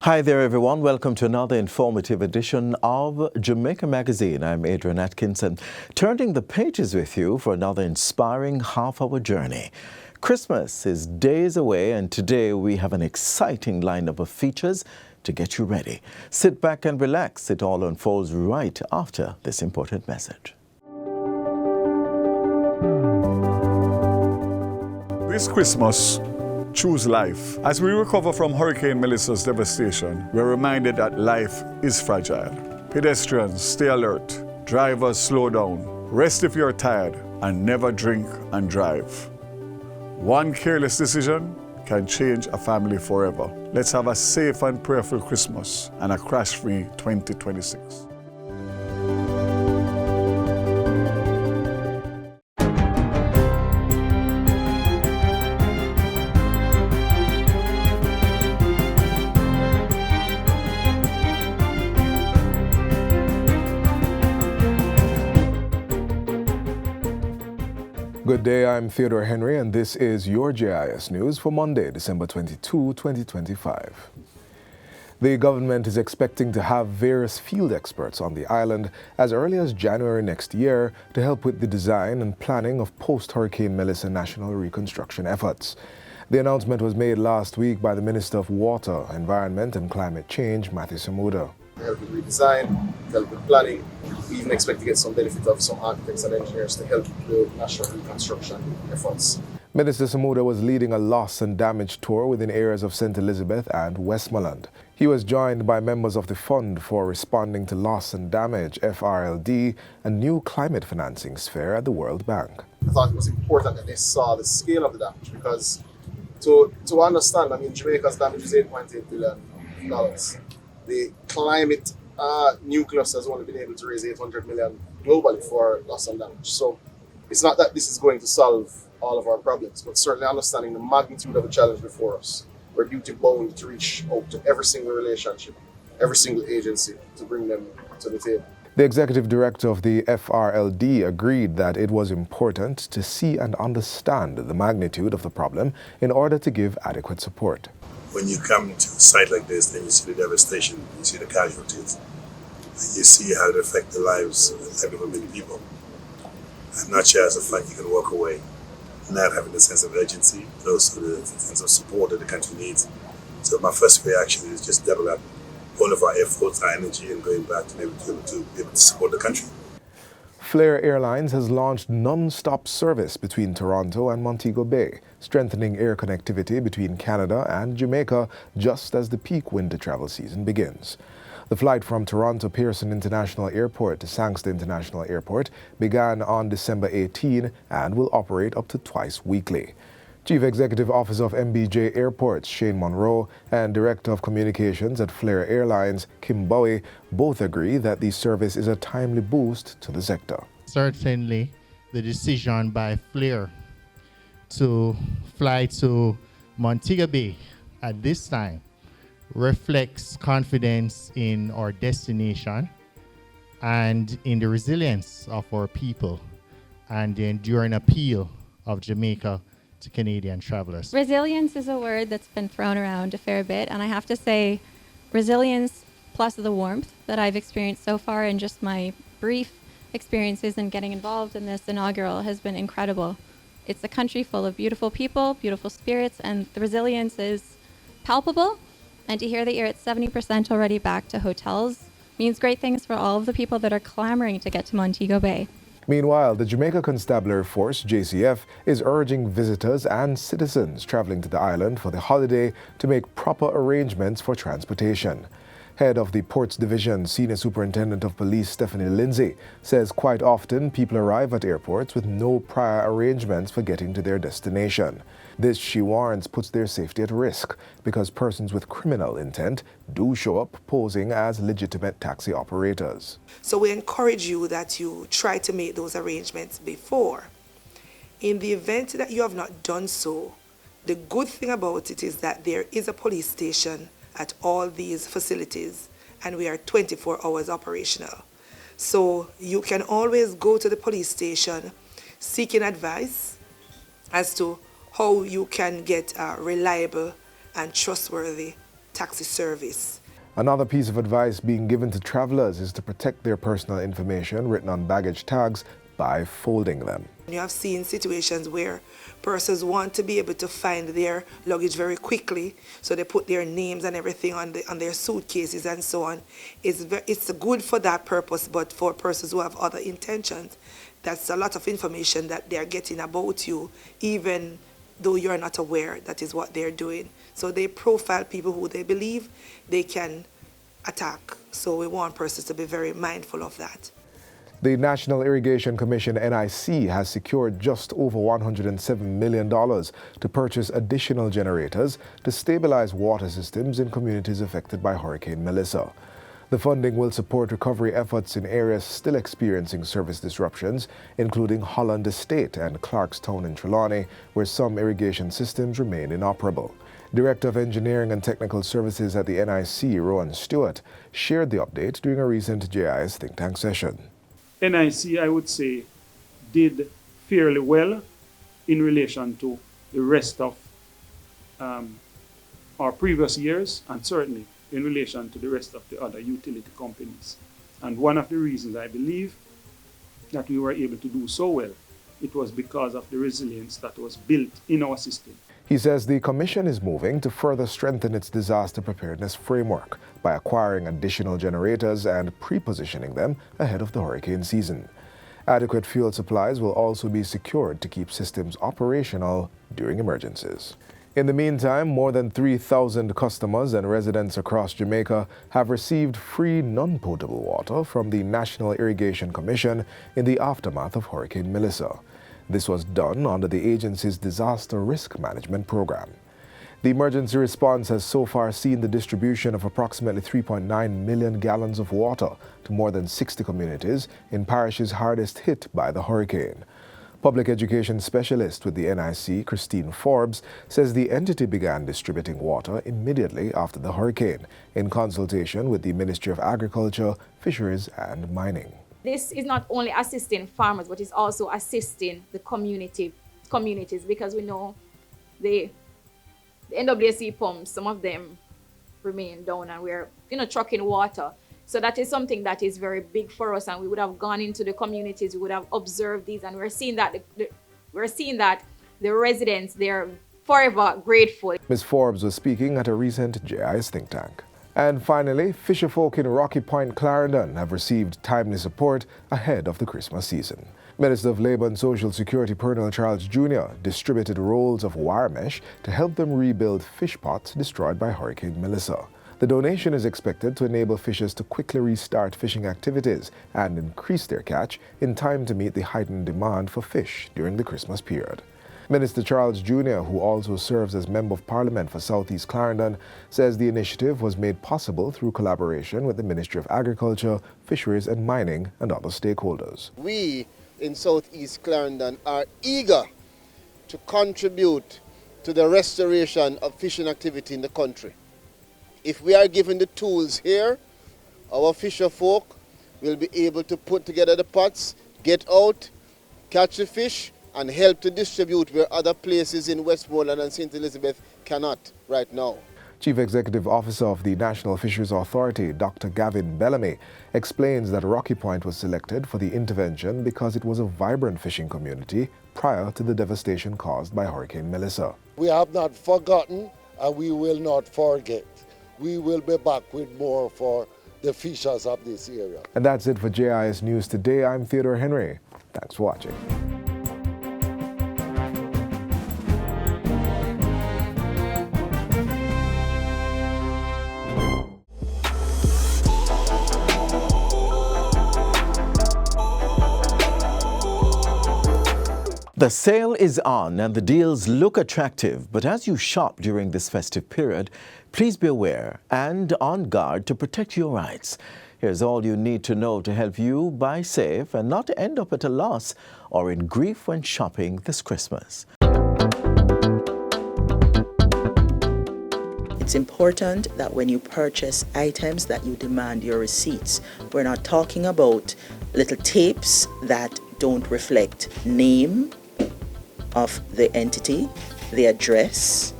Hi there, everyone. Welcome to another informative edition of Jamaica Magazine. I'm Adrian Atkinson, turning the pages with you for another inspiring half-hour journey. Christmas is days away, and today we have an exciting lineup of features to get you ready. Sit back and relax. It all unfolds right after this important message. This Christmas, choose life. As we recover from Hurricane Melissa's devastation, we're reminded that life is fragile. Pedestrians, stay alert. Drivers, slow down. Rest if you're tired, and never drink and drive. One careless decision can change a family forever. Let's have a safe and prayerful Christmas and a crash-free 2026. Good day, I'm Theodore Henry, and this is your JIS News for Monday, December 22, 2025. The government is expecting to have various field experts on the island as early as January next year to help with the design and planning of post-Hurricane Melissa national reconstruction efforts. The announcement was made last week by the Minister of Water, Environment and Climate Change, Matthew Samuda. Help with redesign, help with planning. We even expect to get some benefit of some architects and engineers to help build national reconstruction efforts. Minister Samuda was leading a loss and damage tour within areas of St. Elizabeth and Westmoreland. He was joined by members of the Fund for Responding to Loss and Damage, FRLD, a new climate financing sphere at the World Bank. I thought it was important that they saw the scale of the damage because to understand, Jamaica's damage is $8.8 billion. The climate nucleus has only been able to raise $800 million globally for loss and damage. So it's not that this is going to solve all of our problems, but certainly understanding the magnitude of the challenge before us. We're duty bound to reach out to every single relationship, every single agency to bring them to the table. The executive director of the FRLD agreed that it was important to see and understand the magnitude of the problem in order to give adequate support. When you come to a site like this, then you see the devastation, you see the casualties, and you see how it affects the lives of many people. I'm not sure as a fact you can walk away not having the sense of urgency, but also the sense of support that the country needs. So my first reaction is just double up all of our efforts, our energy, and going back to be able to support the country. Flair Airlines has launched non-stop service between Toronto and Montego Bay, strengthening air connectivity between Canada and Jamaica just as the peak winter travel season begins. The flight from Toronto Pearson International Airport to Sangster International Airport began on December 18 and will operate up to twice weekly. Chief Executive Officer of MBJ Airports, Shane Monroe, and Director of Communications at Flair Airlines, Kim Bowie, both agree that the service is a timely boost to the sector. Certainly, the decision by Flair to fly to Montego Bay at this time reflects confidence in our destination and in the resilience of our people and the enduring appeal of Jamaica to Canadian travelers. Resilience is a word that's been thrown around a fair bit, and I have to say resilience plus the warmth that I've experienced so far in just my brief experiences in getting involved in this inaugural has been incredible. It's a country full of beautiful people, beautiful spirits, and the resilience is palpable. And to hear that you're at 70% already back to hotels means great things for all of the people that are clamoring to get to Montego Bay. Meanwhile, the Jamaica Constabulary Force, JCF, is urging visitors and citizens traveling to the island for the holiday to make proper arrangements for transportation. Head of the Ports Division, Senior Superintendent of Police Stephanie Lindsay, says quite often people arrive at airports with no prior arrangements for getting to their destination. This, she warns, puts their safety at risk because persons with criminal intent do show up posing as legitimate taxi operators. So we encourage you that you try to make those arrangements before. In the event that you have not done so, the good thing about it is that there is a police station at all these facilities, and we are 24 hours operational. So you can always go to the police station seeking advice as to how you can get a reliable and trustworthy taxi service. Another piece of advice being given to travelers is to protect their personal information written on baggage tags by folding them. You have seen situations where persons want to be able to find their luggage very quickly, so they put their names and everything on their suitcases and so on. It's good for that purpose, but for persons who have other intentions, that's a lot of information that they're getting about you, even though you're not aware that is what they're doing. So they profile people who they believe they can attack. So we want persons to be very mindful of that. The National Irrigation Commission, NIC, has secured just over $107 million to purchase additional generators to stabilize water systems in communities affected by Hurricane Melissa. The funding will support recovery efforts in areas still experiencing service disruptions, including Holland Estate and Clarkstown in Trelawney, where some irrigation systems remain inoperable. Director of Engineering and Technical Services at the NIC, Rowan Stewart, shared the update during a recent JIS think tank session. NIC, I would say, did fairly well in relation to the rest of our previous years, and certainly in relation to the rest of the other utility companies. And one of the reasons I believe that we were able to do so well, it was because of the resilience that was built in our system. He says the Commission is moving to further strengthen its disaster preparedness framework by acquiring additional generators and pre-positioning them ahead of the hurricane season. Adequate fuel supplies will also be secured to keep systems operational during emergencies. In the meantime, more than 3,000 customers and residents across Jamaica have received free non-potable water from the National Irrigation Commission in the aftermath of Hurricane Melissa. This was done under the agency's Disaster Risk Management Program. The emergency response has so far seen the distribution of approximately 3.9 million gallons of water to more than 60 communities in parishes hardest hit by the hurricane. Public education specialist with the NIC, Christine Forbes, says the entity began distributing water immediately after the hurricane in consultation with the Ministry of Agriculture, Fisheries and Mining. This is not only assisting farmers, but it's also assisting the communities, because we know the NWC pumps, some of them remain down, and we're trucking water. So that is something that is very big for us, and we would have gone into the communities, we would have observed these, and we're seeing that the residents, they're forever grateful. Ms. Forbes was speaking at a recent JIS think tank. And finally, fisherfolk in Rocky Point, Clarendon have received timely support ahead of the Christmas season. Minister of Labour and Social Security Pernell Charles Jr. distributed rolls of wire mesh to help them rebuild fish pots destroyed by Hurricane Melissa. The donation is expected to enable fishers to quickly restart fishing activities and increase their catch in time to meet the heightened demand for fish during the Christmas period. Minister Charles Jr., who also serves as Member of Parliament for South East Clarendon, says the initiative was made possible through collaboration with the Ministry of Agriculture, Fisheries and Mining and other stakeholders. We in South East Clarendon are eager to contribute to the restoration of fishing activity in the country. If we are given the tools here, our fisher folk will be able to put together the pots, get out, catch the fish, and help to distribute where other places in Westmoreland and St. Elizabeth cannot right now. Chief Executive Officer of the National Fisheries Authority, Dr. Gavin Bellamy, explains that Rocky Point was selected for the intervention because it was a vibrant fishing community prior to the devastation caused by Hurricane Melissa. We have not forgotten and we will not forget. We will be back with more for the fishers of this area. And that's it for JIS News Today. I'm Theodore Henry. Thanks for watching. The sale is on and the deals look attractive, but as you shop during this festive period, please be aware and on guard to protect your rights. Here's all you need to know to help you buy safe and not end up at a loss or in grief when shopping this Christmas. It's important that when you purchase items that you demand your receipts. We're not talking about little tapes that don't reflect name of the entity, the address,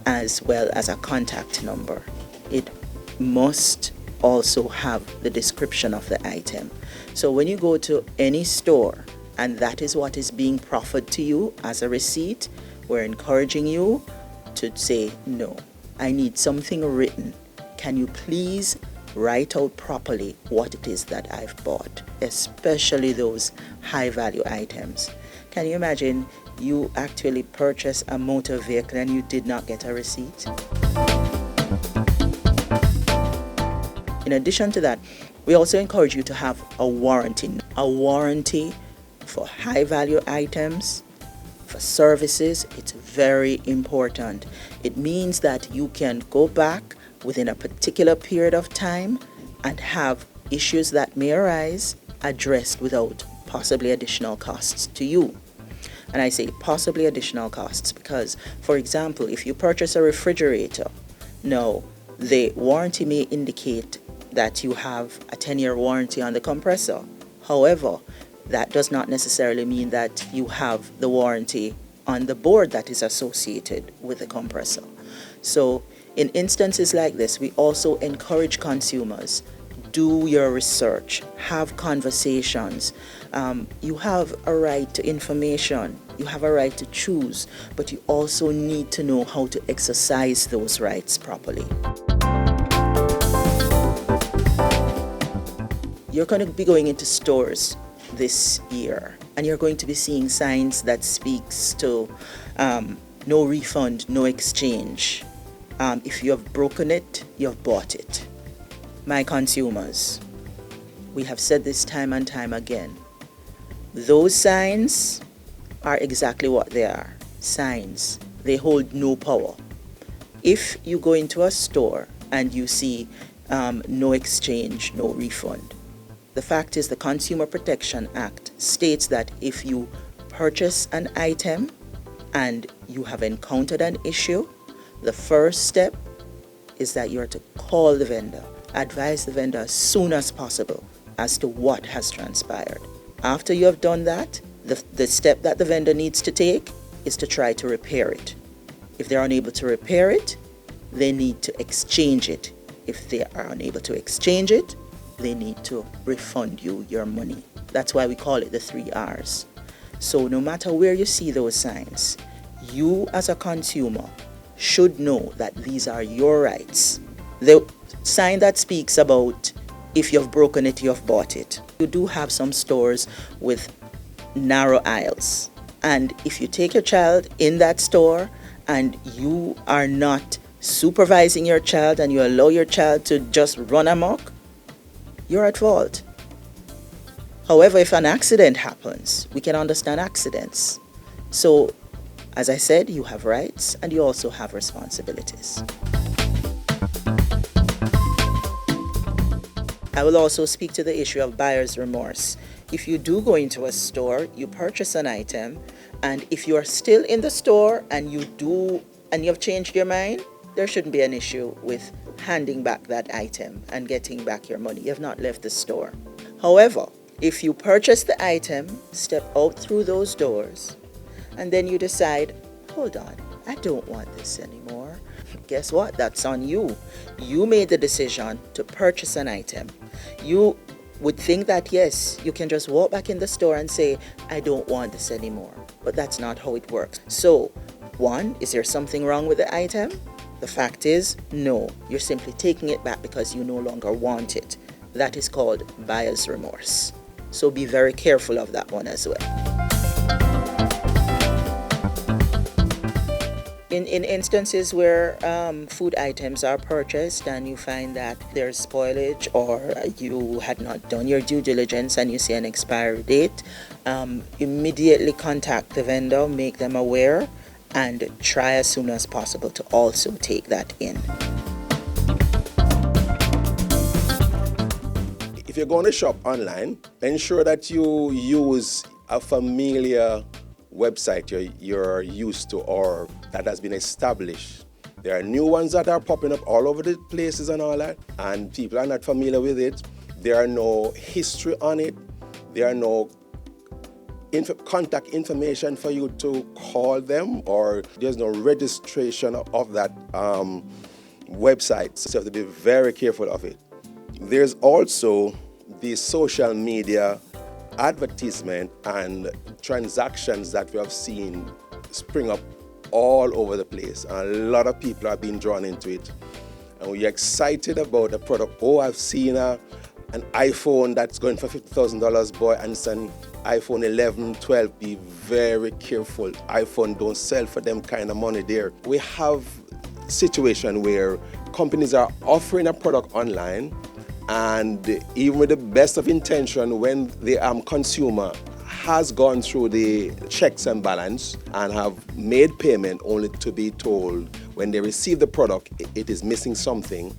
as well as a contact number. It must also have the description of the item. So when you go to any store and that is what is being proffered to you as a receipt, we're encouraging you to say, no, I need something written. Can you please write out properly what it is that I've bought, especially those high value items. Can you imagine you actually purchase a motor vehicle and you did not get a receipt? In addition to that, we also encourage you to have a warranty. A warranty for high value items, for services, it's very important. It means that you can go back within a particular period of time and have issues that may arise addressed without possibly additional costs to you. And I say possibly additional costs because, for example, if you purchase a refrigerator, no, the warranty may indicate that you have a 10-year warranty on the compressor. However, that does not necessarily mean that you have the warranty on the board that is associated with the compressor. So in instances like this, we also encourage consumers, do your research, have conversations. You have a right to information, you have a right to choose, but you also need to know how to exercise those rights properly. You're going to be going into stores this year and you're going to be seeing signs that speaks to no refund, no exchange. If you have broken it, you have bought it. My consumers, we have said this time and time again, those signs are exactly what they are, signs. They hold no power. If you go into a store and you see no exchange, no refund, the fact is the Consumer Protection Act states that if you purchase an item and you have encountered an issue, the first step is that you are to call the vendor, advise the vendor as soon as possible as to what has transpired. After you have done that, the step that the vendor needs to take is to try to repair it. If they're unable to repair it, they need to exchange it. If they are unable to exchange it, they need to refund you your money. That's why we call it the 3 R's. So no matter where you see those signs, you as a consumer should know that these are your rights. The sign that speaks about if you've broken it, you've bought it. You do have some stores with narrow aisles. And if you take your child in that store and you are not supervising your child and you allow your child to just run amok, you're at fault. However, if an accident happens, we can understand accidents. So, as I said, you have rights and you also have responsibilities. I will also speak to the issue of buyer's remorse. If you do go into a store, you purchase an item, and if you are still in the store and you have changed your mind, there shouldn't be an issue with handing back that item and getting back your money. You have not left the store. However, if you purchase the item, step out through those doors, and then you decide, hold on, I don't want this anymore. Guess what? That's on you. You made the decision to purchase an item. You would think that, yes, you can just walk back in the store and say, I don't want this anymore. But that's not how it works. So, one, is there something wrong with the item? The fact is, no. You're simply taking it back because you no longer want it. That is called buyer's remorse. So be very careful of that one as well. In instances where food items are purchased and you find that there's spoilage or you had not done your due diligence and you see an expiry date, immediately contact the vendor, make them aware, and try as soon as possible to also take that in. If you're going to shop online, ensure that you use a familiar website you're used to or that has been established. There are new ones that are popping up all over the places and all that, and people are not familiar with it. There are no history on it. There are no contact information for you to call them, or there's no registration of that website, so you have to be very careful of it. There's also the social media advertisement and transactions that we have seen spring up all over the place. And a lot of people are being drawn into it. And we're excited about the product. Oh, I've seen an iPhone that's going for $50,000, boy, and it's an iPhone 11, 12. Be very careful. iPhone don't sell for them kind of money there. We have a situation where companies are offering a product online, and even with the best of intention, when the consumer has gone through the checks and balance and have made payment, only to be told when they receive the product it is missing something,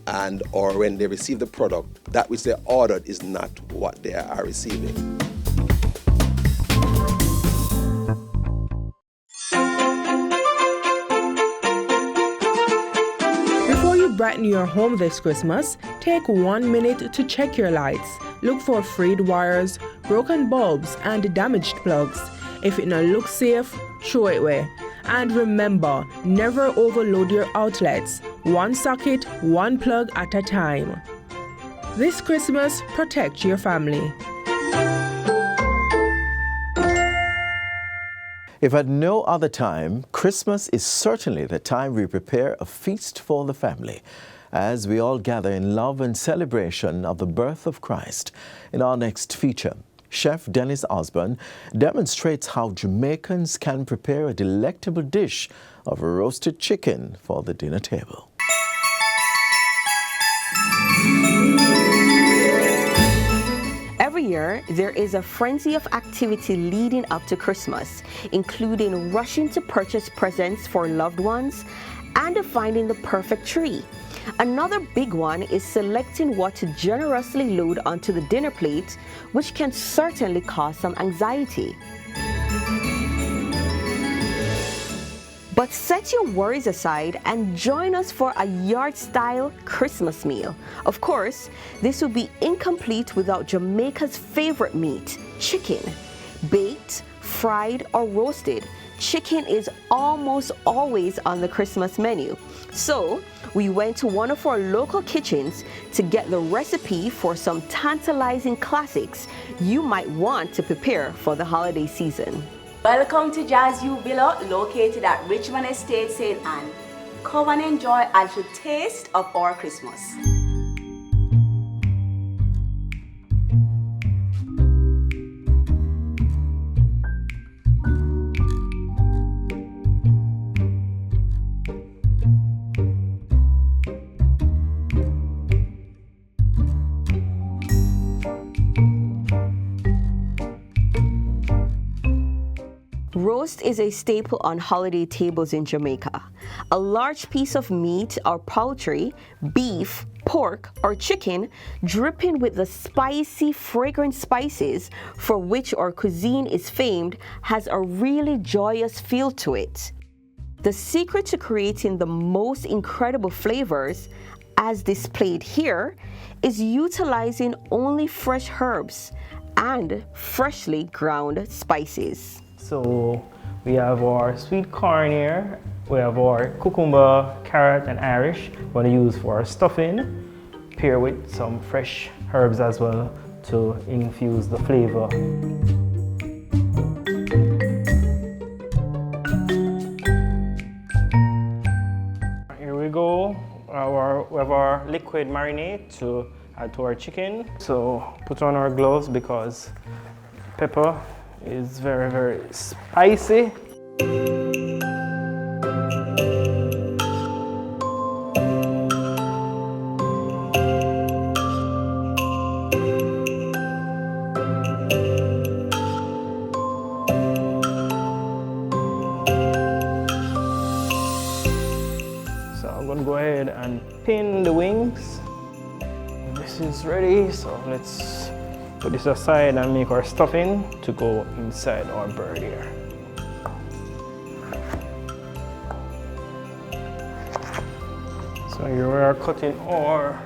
and or when they receive the product, that which they ordered is not what they are receiving. Before you brighten your home this Christmas, take 1 minute to check your lights. Look for frayed wires, broken bulbs, and damaged plugs. If it not looks safe, throw it away. And remember, never overload your outlets. One socket, one plug at a time. This Christmas, protect your family. If at no other time, Christmas is certainly the time we prepare a feast for the family, as we all gather in love and celebration of the birth of Christ. In our next feature, Chef Dennis Osborne demonstrates how Jamaicans can prepare a delectable dish of roasted chicken for the dinner table. Every year, there is a frenzy of activity leading up to Christmas, including rushing to purchase presents for loved ones and finding the perfect tree. Another big one is selecting what to generously load onto the dinner plate, which can certainly cause some anxiety. But set your worries aside and join us for a yard-style Christmas meal. Of course, this would be incomplete without Jamaica's favorite meat, chicken. Baked, fried, or roasted, chicken is almost always on the Christmas menu. So, we went to one of our local kitchens to get the recipe for some tantalizing classics you might want to prepare for the holiday season. Welcome to Jazz U Villa, located at Richmond Estate, St. Anne. Come and enjoy a little taste of our Christmas. Roast is a staple on holiday tables in Jamaica. A large piece of meat or poultry, beef, pork, or chicken dripping with the spicy, fragrant spices for which our cuisine is famed has a really joyous feel to it. The secret to creating the most incredible flavors, as displayed here, is utilizing only fresh herbs and freshly ground spices. So we have our sweet corn here, we have our cucumber, carrot, and Irish we're going to use for our stuffing, pair with some fresh herbs as well to infuse the flavor. Here we go, we have our liquid marinade to add to our chicken. So put on our gloves because pepper is very, very spicy. So I'm gonna go ahead and pin the wings. This is ready, so let's put this aside and make our stuffing to go inside our bird here. So here we are cutting our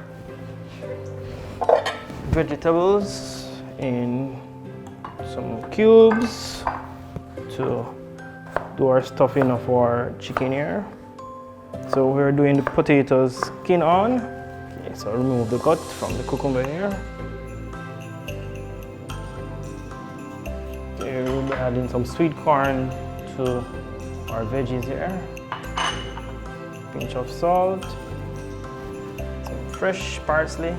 vegetables in some cubes to do our stuffing of our chicken here. So we're doing the potato skin on. Okay, so remove the gut from the cucumber here. Okay, we'll be adding some sweet corn to our veggies here. Pinch of salt, some fresh parsley.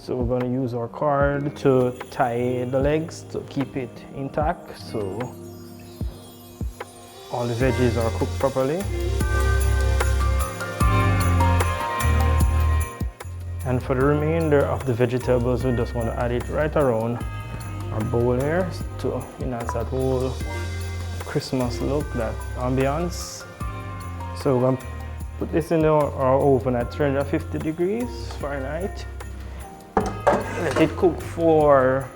So we're going to use our cord to tie the legs to keep it intact so all the veggies are cooked properly. And for the remainder of the vegetables, we just want to add it right around our bowl here to enhance that whole Christmas look, that ambiance. So we're going to put this in our oven at 350 degrees Fahrenheit. Let it cook for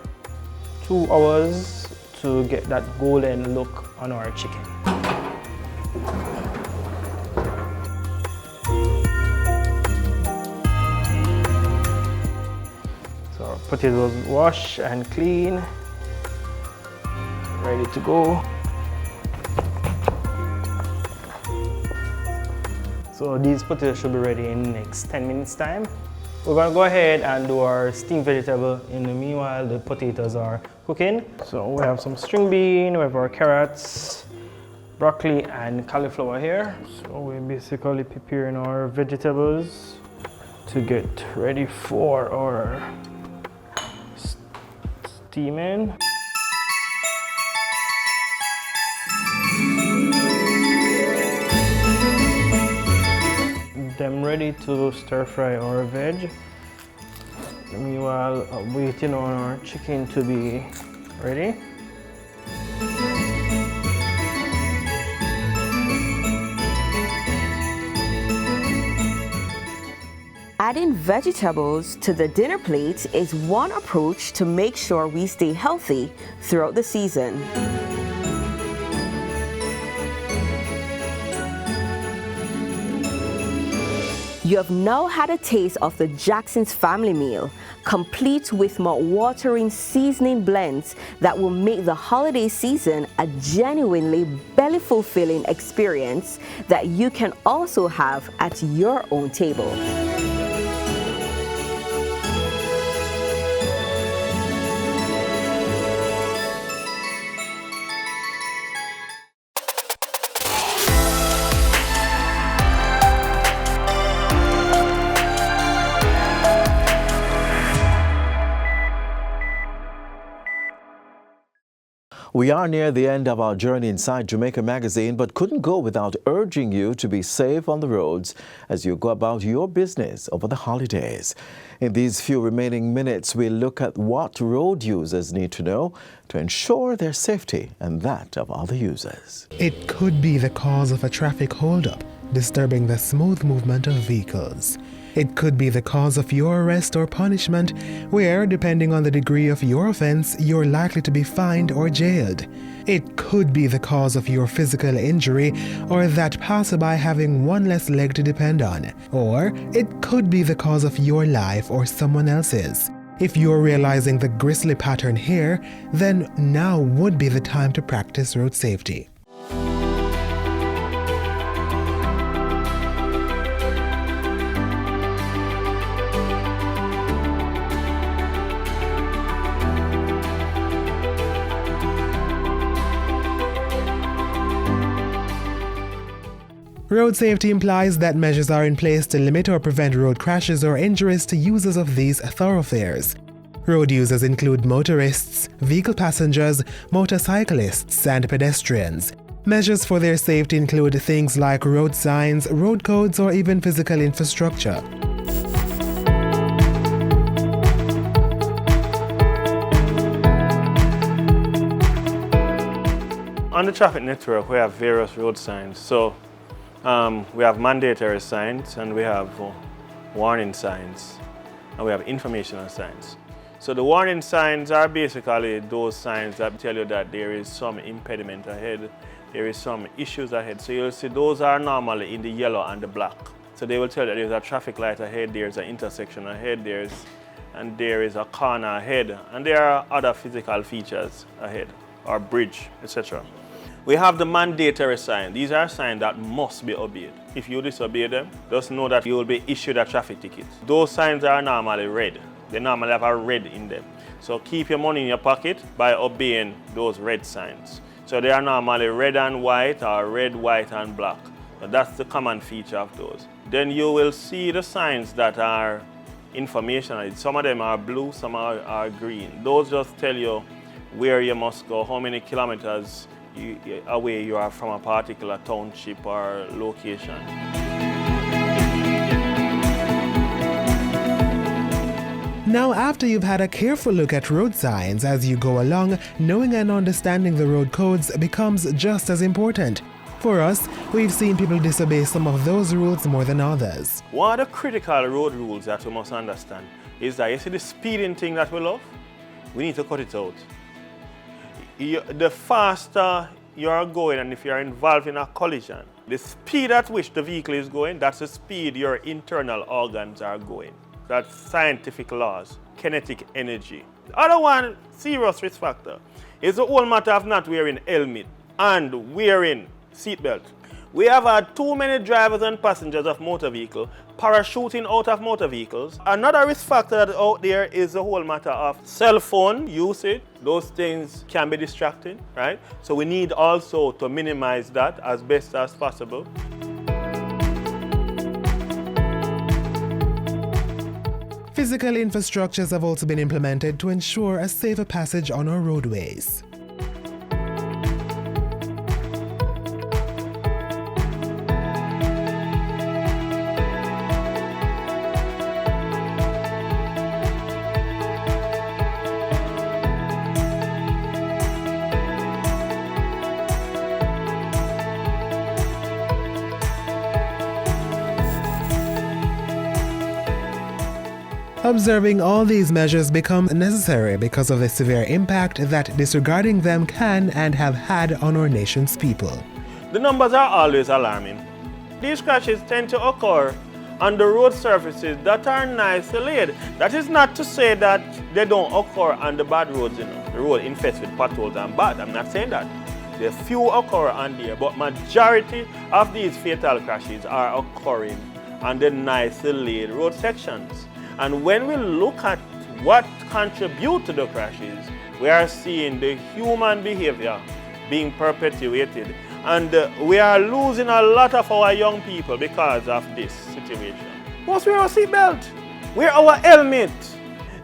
2 hours to get that golden look on our chicken. So our potatoes washed and clean, ready to go. So these potatoes should be ready in the next 10 minutes time. We're going to go ahead and do our steamed vegetable. In the meanwhile, the potatoes are cooking. So we have some string bean, we have our carrots, broccoli and cauliflower here. So we're basically preparing our vegetables to get ready for our steaming. I'm ready to stir fry our veg. Meanwhile, waiting on our chicken to be ready. Adding vegetables to the dinner plate is one approach to make sure we stay healthy throughout the season. You have now had a taste of the Jackson's family meal, complete with mouth-watering seasoning blends that will make the holiday season a genuinely belly-fulfilling experience that you can also have at your own table. We are near the end of our journey inside Jamaica Magazine, but couldn't go without urging you to be safe on the roads as you go about your business over the holidays. In these few remaining minutes, we'll look at what road users need to know to ensure their safety and that of other users. It could be the cause of a traffic holdup, disturbing the smooth movement of vehicles. It could be the cause of your arrest or punishment, where, depending on the degree of your offense, you're likely to be fined or jailed. It could be the cause of your physical injury, or that passerby having one less leg to depend on. Or it could be the cause of your life or someone else's. If you're realizing the grisly pattern here, then now would be the time to practice road safety. Road safety implies that measures are in place to limit or prevent road crashes or injuries to users of these thoroughfares. Road users include motorists, vehicle passengers, motorcyclists, and pedestrians. Measures for their safety include things like road signs, road codes, or even physical infrastructure. On the traffic network, we have various road signs. So we have mandatory signs and we have warning signs, and we have informational signs. So the warning signs are basically those signs that tell you that there is some impediment ahead, there is some issues ahead. So you'll see those are normally in the yellow and the black. So they will tell you that there's a traffic light ahead, there's an intersection ahead, there is a corner ahead, and there are other physical features ahead, or bridge, etc. We have the mandatory signs. These are signs that must be obeyed. If you disobey them, just know that you will be issued a traffic ticket. Those signs are normally red. They normally have a red in them. So keep your money in your pocket by obeying those red signs. So they are normally red and white or red, white and black. So that's the common feature of those. Then you will see the signs that are informational. Some of them are blue, some are green. Those just tell you where you must go, how many kilometers away you are from a particular township or location. Now, after you've had a careful look at road signs as you go along, knowing and understanding the road codes becomes just as important. For us, we've seen people disobey some of those rules more than others. One of the critical road rules that we must understand is that you see the speeding thing that we love, we need to cut it out. The faster you're going, and if you're involved in a collision, the speed at which the vehicle is going, that's the speed your internal organs are going. That's scientific laws, kinetic energy. The other one, serious risk factor, is the whole matter of not wearing helmet and wearing seatbelt. We have had too many drivers and passengers of motor vehicle parachuting out of motor vehicles. Another risk factor that's out there is the whole matter of cell phone usage. Those things can be distracting, right? So we need also to minimize that as best as possible. Physical infrastructures have also been implemented to ensure a safer passage on our roadways. Observing all these measures becomes necessary because of the severe impact that disregarding them can and have had on our nation's people. The numbers are always alarming. These crashes tend to occur on the road surfaces that are nicely laid. That is not to say that they don't occur on the bad roads, the road infested with potholes and bad. I'm not saying that. There are few occur on there, but majority of these fatal crashes are occurring on the nicely laid road sections. And when we look at what contributes to the crashes, we are seeing the human behavior being perpetuated. And we are losing a lot of our young people because of this situation. Must wear our seatbelt, wear our helmet.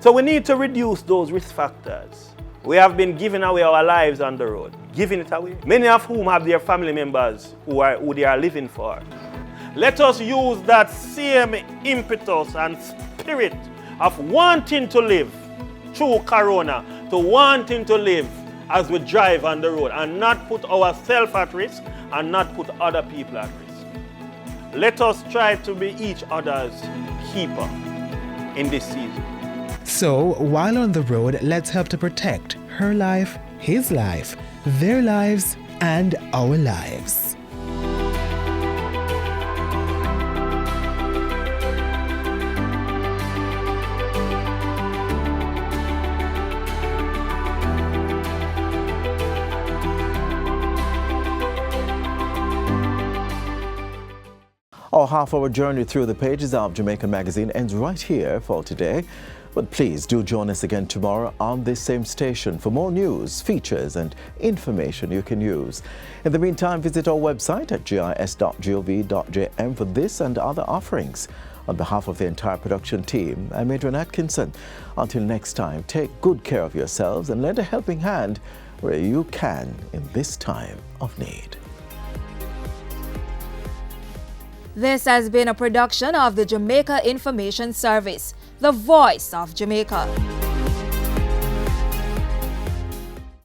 So we need to reduce those risk factors. We have been giving away our lives on the road, giving it away. Many of whom have their family members who they are living for. Let us use that same impetus and spirit of wanting to live through Corona to wanting to live as we drive on the road and not put ourselves at risk and not put other people at risk. Let us try to be each other's keeper in this season. So, while on the road, let's help to protect her life, his life, their lives, and our lives. Our half-hour journey through the pages of Jamaica Magazine ends right here for today. But please do join us again tomorrow on this same station for more news, features and information you can use. In the meantime, visit our website at jis.gov.jm for this and other offerings. On behalf of the entire production team, I'm Adrian Atkinson. Until next time, take good care of yourselves and lend a helping hand where you can in this time of need. This has been a production of the Jamaica Information Service, the voice of Jamaica.